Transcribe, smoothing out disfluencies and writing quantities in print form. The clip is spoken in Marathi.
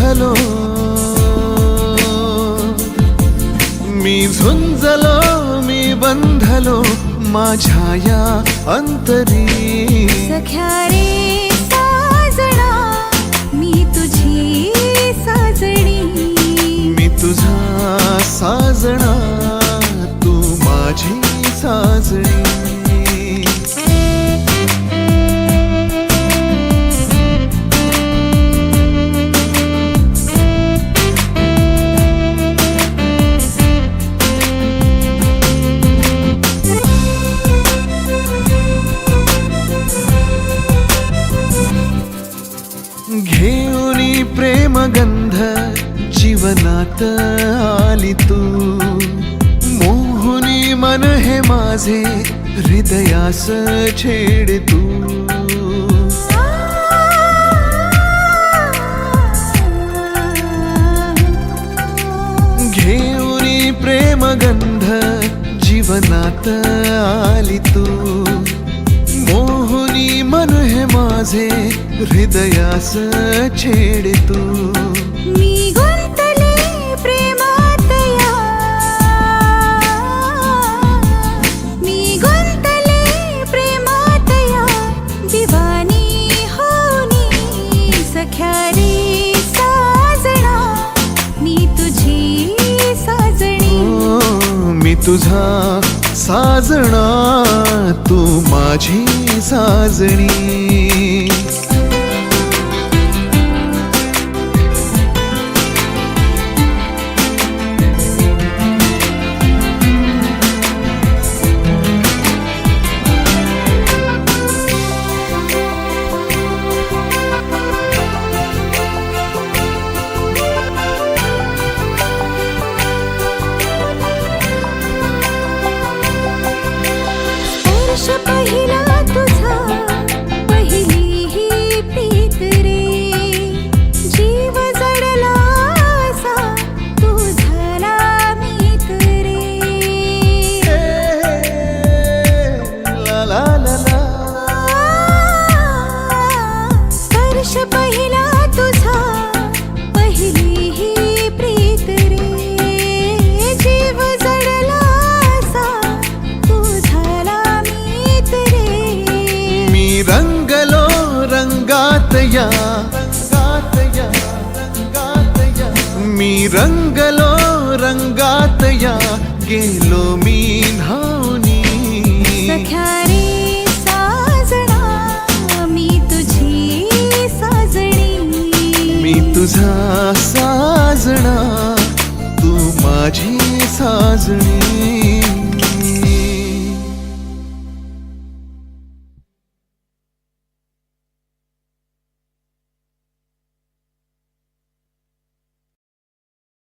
बंधलो, मी झुंजलो, मी बंधलो माझ्या या अंतरी. सख्या रे साजना, मी तुझी साजणी. मी तुझा साजना, तू माझी साजणी. घेऊनी प्रेमगंध जीवनात आली तू. मोहुनी मन हे माझे हृदयास छेड तू. घेऊनी प्रेमगंध जीवनात आली तू. मोहुनी मन हे माझे हृदयास छेड तू. मी गुंतले प्रेमात या, मी गुंतले प्रेमात या, दिवानी होनी. सख्या रे साजना, मी तुझी साजणी. मी तुझा साजना, तू माझी साजणी. पहिला तुझा, पहिली ही प्रीत रे. जीव जडला असा तू झाला मीत रे. ला ला ला ला. स्पर्श पहिला तुझा, पहिली ही प्रीत रे. जीव जडला असा तू झाला मीत रे. मी रंगलो रंगात या, रंगात या, रंगात या. मी रंगलो रंगात या, गेलो मी न्हाऊनी. सख्या रे साजना, मी तुझी साजणी. मी तुझा साजना, तू माझी साजणी.